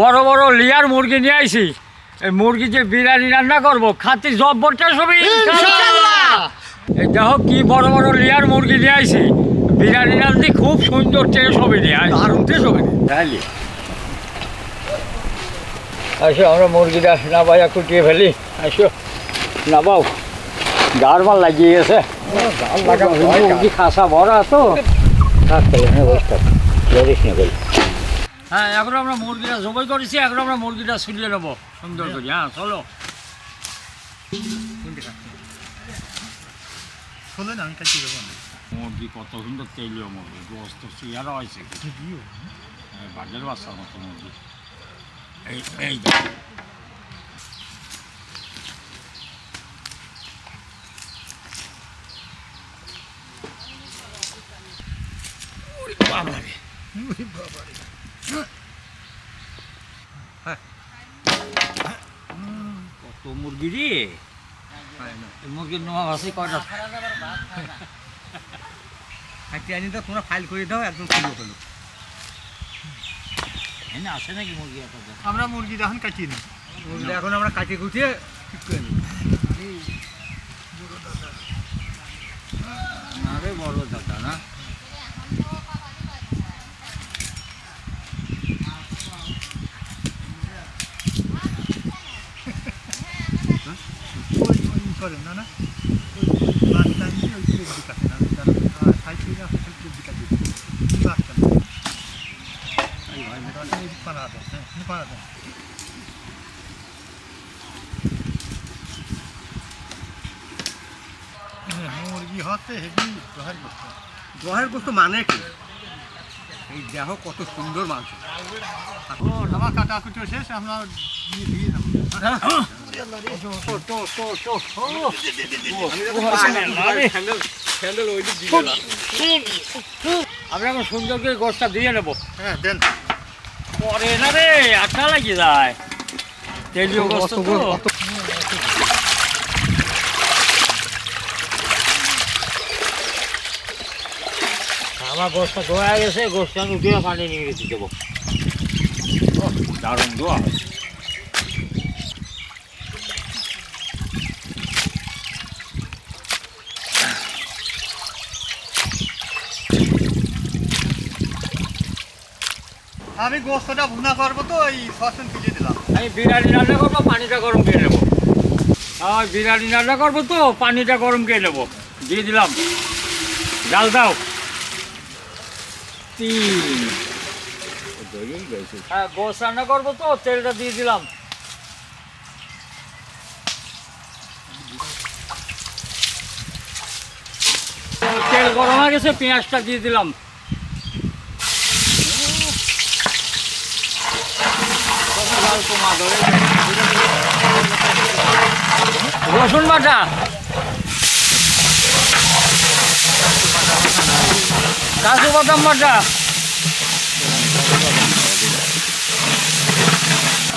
বড় বড় লেয়ার মুরগি নিয়ে আইছি। এই মুরগি যে বিরিয়ানি রান্না করবো, খাতি জব্বরটা সবই এই দেখো কি বড় বড় লেয়ার মুরগি নিয়ে আইছি। বিরিয়ানি রান্না খুব সুন্দর টেস্ট হবে, দারুণ টেস্ট হবে। তাহলে আসো আমরা মুরগিটা নাবাইয়া কুটিয়ে ফেলি। আসো নাবাও, গাড়মাল লাগিয়ে গেছে। মুরগি খাসা ভরা তো হ্যাঁ। এখন আমরা মুরগিটা জবাই করেছি, এখন আমরা মুরগিটা ছুলিয়ে নেবো সুন্দর করে। হ্যাঁ চলো। মুরগি কত সুন্দর তেলীয় মুরগি, গোস্ত চেয়ারা হয়েছে বাঘের বাচ্চার মতো মুরগি। এই এই কত মুরগি রে, মুরগির নোয়া ভাসি কয়টা আনি তো তোমরা ফাইল করে দাও, একদম খুলে ফেলো। এনে আসে নাকি মুরগি? আমরা মুরগি এখন কাটি না, মুরগি এখন আমরা কাটিয়ে কুটিয়ে ঠিক করে নিই। আরে বড় দাদা না, করেন না না মুরগি হচ্ছে হেভি গ্রহের গোস্ত মানে কি? এই দেহ কত সুন্দর মাংস। আমার কাটা কুটো শেষ, আমরা দিয়ে দেবো। আমরা এখন সুন্দর করে গোষ্ঠটা দিয়ে নেবো। হ্যাঁ দেন, পরে না রে আটটা লাগিয়ে যায় তেলীয় গোস্ত তো। আমার গোষ্ঠটা ধোয়া গেছে, গোষ্ঠটা আমি উঠিয়ে পানি নিয়ে রেখে দেবো। দারুণ ধোয়া। আমি গোস্তটা ভুনা করবো তো এই সসন তুলে দিলাম। আমি বিরিয়ানি রান্না করবো, পানিটা গরম করে নেবো। আর বিরিয়ানি রান্না করবো তো পানিটা গরম করে নেবো। দিয়ে দিলাম, ডাল দাও 3। হ্যাঁ গোস রান্না করবো তো তেলটা দিয়ে দিলাম। তেল গরম হয়ে গেছে, পেঁয়াজটা দিয়ে দিলাম। রসুন বাটা, কাজু বাদাম বাটা,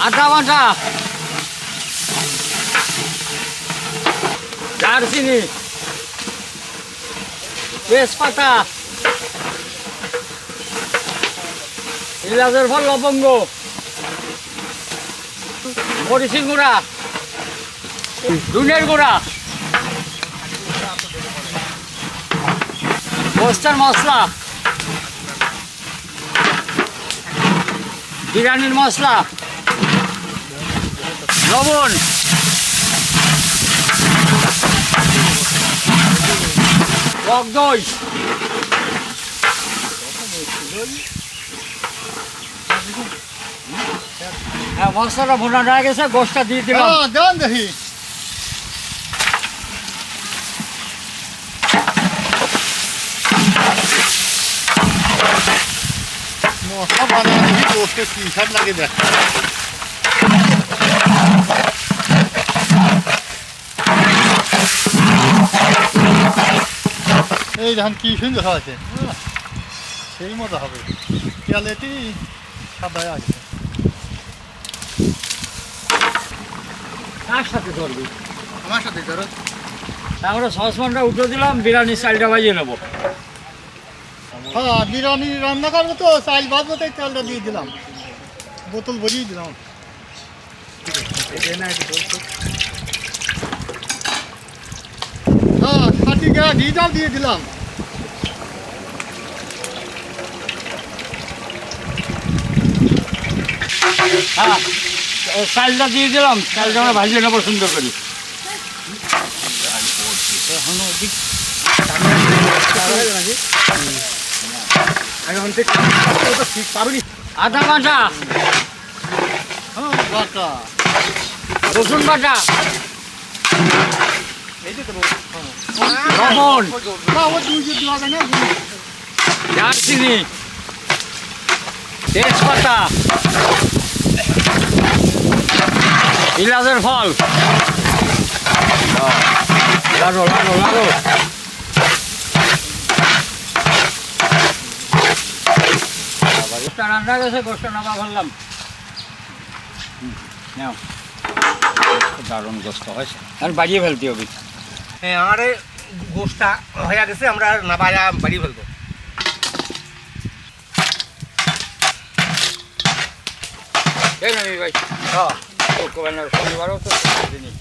আটা বাটা, দারচিনি, তেজপাতা, এলাচের ফল, লবঙ্গ, মরিচের গুঁড়া, ধনিয়ার গুঁড়া, গোস্তের মশলা, বিরিয়ানির মশলা, লবণ, টক দই, হ্যাঁ মশলাটা ভুনা হয়ে গেছে, গোশটা দিয়ে দিলাম। দেন দেখি মশলা বানিয়ে দেখি গোস্তে কি হিসাব লাগে দেখ। এই ধান কি সুন্দর হয়েছে, সেই মতো হবে। তেলেটি সাদায় আছে। কার সাথে করবি? আমার সাথে ধরো। আমরা সসপ্যানটা উঠে দিলাম, বিরিয়ানি চালটা বাজিয়ে নেবো। হ্যাঁ বিরিয়ানি রান্না করবো তো চাল ভাজবো তাই তেলটা দিয়ে দিলাম। বোতল বজিয়ে দিলাম। হ্যাঁ, খাটি গা ঘিটাও দিয়ে দিলাম। হ্যাঁ চালটা দিয়ে দিলাম, চালটা আমরা ভাজিয়ে নেবো সুন্দর করি। ঠিক পারবি আদা বাটা, বাটা রসুন বাটা, লবণ, দারচিনি, তেজপাতা, ইলাচের ফল, লাড়ো লাড়ো লাড়ো। গোষ্ঠটা রান্না গেছে, গোষ্ঠ নামা ফেললাম। নাও, দারুণ গোষ্ঠ হয়েছে, আর বাড়িয়ে ফেলতে হবে। হ্যাঁ, আমার গোষ্ঠটা হয়ে গেছে, আমরা না বাইরে বাড়ি ফেলবো। এই না ভাই, শনিবারও তো দিনই।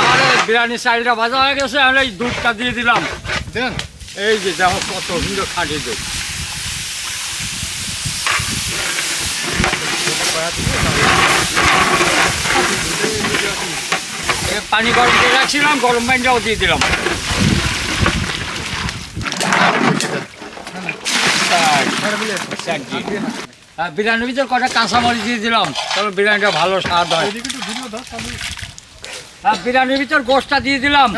আমার বিরিয়ানি চালটা ভাজা হয়ে গেছে, আমি এই দুধটা দিয়ে দিলাম। দেন এই যে দেখো কত সুন্দর খাঁটি দুধ। পানি গরম করে রাখছিলাম, গরম পানিটাও দিয়ে দিলাম। বিরিয়ানির ভিতর কটা কাঁচামরিচ দিয়ে দিলাম, তবে বিরিয়ানিটা ভালো স্বাদ হয়। বিরিয়ানির ভিতর গোশটা দিয়ে দিলাম।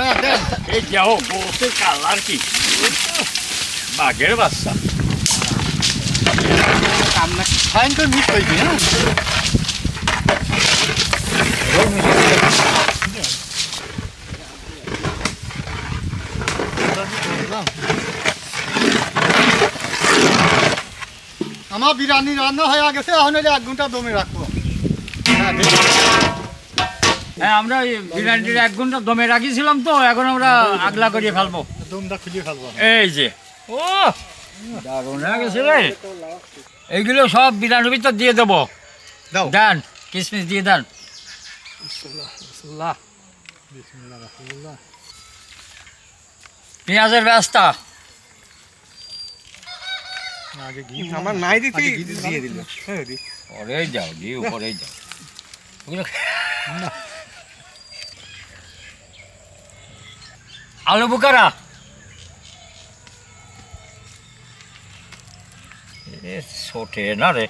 এই যাও গোশের কালার কি বাঘের বাচ্চা। ভয়ঙ্কর মিট হয়েছে। হ্যাঁ, আমার বিরিয়ানি রান্না হয়ে গেছে, এখন 1 ঘন্টা দমে রাখবো। হ্যাঁ, আমরা ওই বিরিয়ানিটা 1 ঘন্টা দমে রাখিছিলাম, তো এখন আমরা আগলা করিয়ে ফেলবো। দমটা খুলিয়ে ফেলবো। এই যে ও দারুণ হয়ে গেছে রে। এইগুলো সব বিরিয়ানির ভিতর দিয়ে দেবো। দাও। দেন, কিশমিশ দিয়ে দেন। পেঁয়াজের ব্যবস্থা আমার নাই দিতে দিয়ে দিল। পরে যাও, দিয়ে উপরে যাও। আলু বুকারা ছোটে না রে।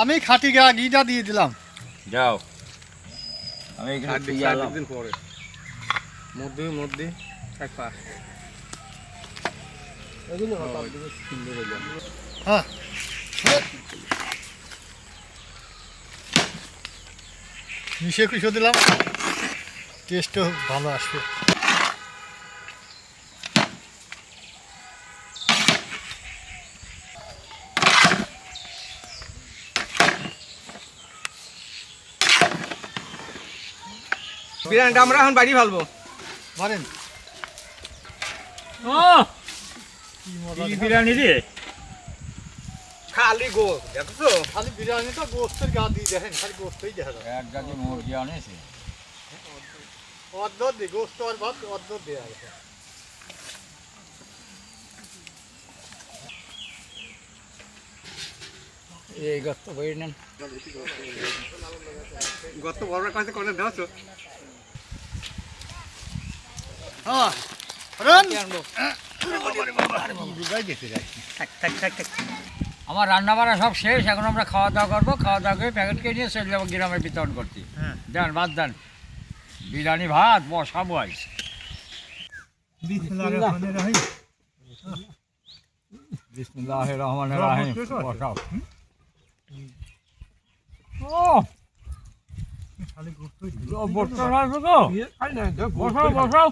আমি খাটি গা ঘিটা দিয়ে দিলাম। যাও, আমি এখানে দিয়ে এলাম। পরে মধ্যে হ্যাঁ, মিশিয়ে কুশিয়ে দিলাম, টেস্টও ভালো আসবে। বিরিয়ানিটা আমরা এখন বাড়ি ফেলবো। বলেন ও কি বিরিয়ানি রে। খালি গো দেখছো, খালি বিরিয়ানিটা গোস্তের গা দিয়ে দেখেন, খালি গোস্তই দেখা যাবে। এক গাছি মুরগি আনেছে। অর্ধ দি গোস্ত আর ভাত অর্ধ দেওয়া গেছে। এই গত বই নেন। গত বড় কাছে করে দেখছো। হ্যাঁ, রান আমার রান্না বান্না সব শেষ, এখন আমরা খাওয়া দাওয়া করবো। খাওয়া দাওয়া করে প্যাকেট কিনে নিয়ে চলে যাবো গ্রামে বিতরণ করতে। দেন ভাত দেন, বিরিয়ানি ভাত বসাবো আইস। বিসমিল্লাহির রহমানির রহিম। বসাও। ও বসতে পারবে তো? বসাও বসাও।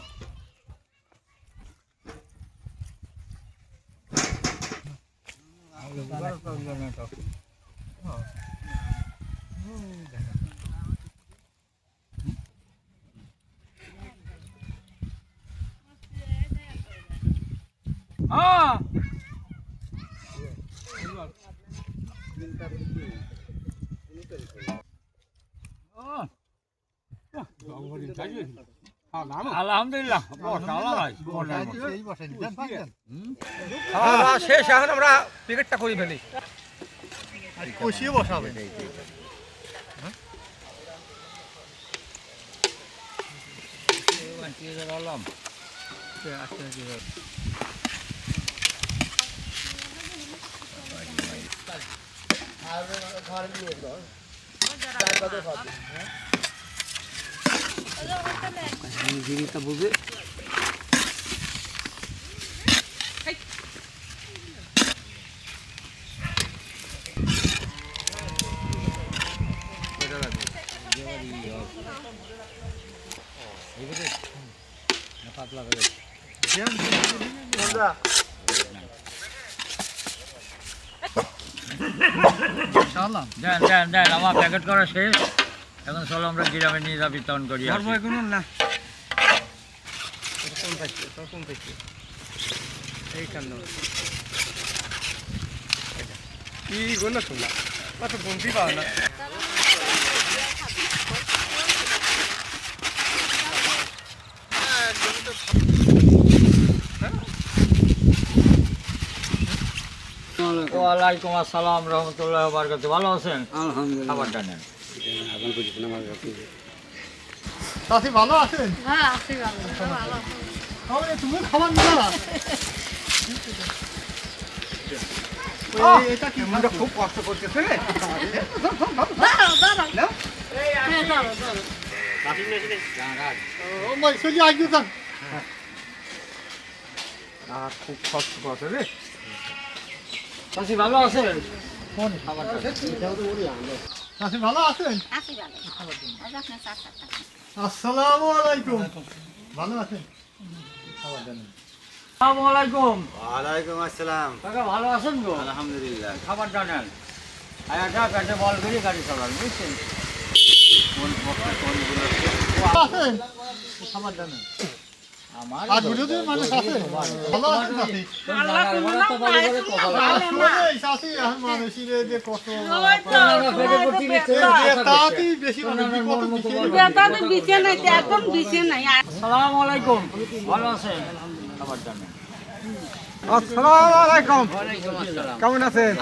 হ্যাঁ আলহামদুলিল্লাহ খাওয়া শেষ, এখন আমরা টিকিটটা করে ফেলি। কষিয়ে বসাবে দেন আমার প্যাকেট করা শেষ। এখন চলো আমরা গ্রামে নিয়ে যা বিতরণ করি। এগুলো না কোন থাকছে, তোর কোন থাকছে এইখানে কি গুলো শুনলাম তো বন্ধি পাও না। ওয়ালাইকুম আসসালাম রহমতুল্লাহ বারকাত। ভালো আছেন? আলহামদুলিল্লাহ। খাবারটা নেন। চাষি ভালো আছেন? হ্যাঁ আছি ভালো ভালো আছি। তাহলে তুমি খাবার নিবা না? এটা কি আমরা খুব কষ্ট করতেছে রে। দাঁড়াও দাঁড়াও হ্যাঁ দাঁড়াও দাঁড়াও ও মাই চলি আগে যান। আর খুব কষ্ট করছে রে। চাষি ভালো আছেন? চাষি ভালো আছেন? আছি ভালো আজ আপনার চার চারটা আসসালামু আলাইকুম। ভালো আছেন? আসসালামু আলাইকুম। ওয়ালাইকুম আসসালাম। কাকা ভালো আছেন গো? আলহামদুলিল্লাহ। খাবারটা নেন। আয়াটা পেটে বল করে গাড়ি চালান, বুঝছেন? আছেন? খাবারটা নেন। আমার আর বিরোধী মানুষ আছে? ভালো আছেন চাষি? চাষি এখন মানুষের যে কত তাতেই বেশি মানুষ বিপদ দিচ্ছে। আসসালামু আলাইকুম। ভালো আছেন? খাবারটা নেন। আসসালামু আলাইকুম। কেমন আছেন?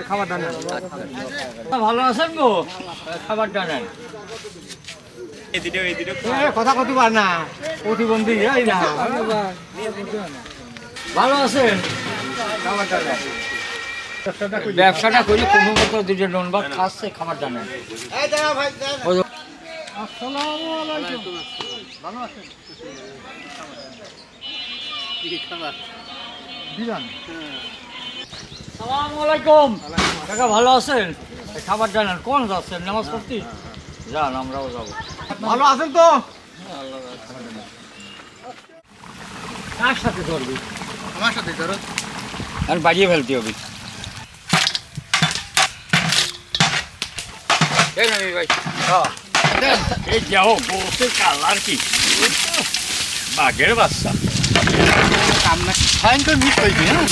খাবার দান। ভালো আছেন গো? খাবারটা নেন। কথা কত পার না, প্রতিবন্ধী এই না। ভালো আছেন? ব্যবসাটা করি কোনো মতো দুটো নুন ভাত খাচ্ছে, খাবারটা নেন। আসসালামু আলাইকুম। ভালো আছেন? বিরান। আসসালামু আলাইকুম। কাকা ভালো আছেন? খাবারটা নেন। কোন যাচ্ছেন নামাজ পড়তে? যান, আমরাও যাবো। ভালো আছেন তো? কার সাথে ধরবি? আমার সাথে ধরো। আর বাড়িয়ে ফেলতে হবে। এই যাও বসে কালার কি বাঘের বাচ্চা। ভয়ঙ্কর মিস হয়েছে হ্যাঁ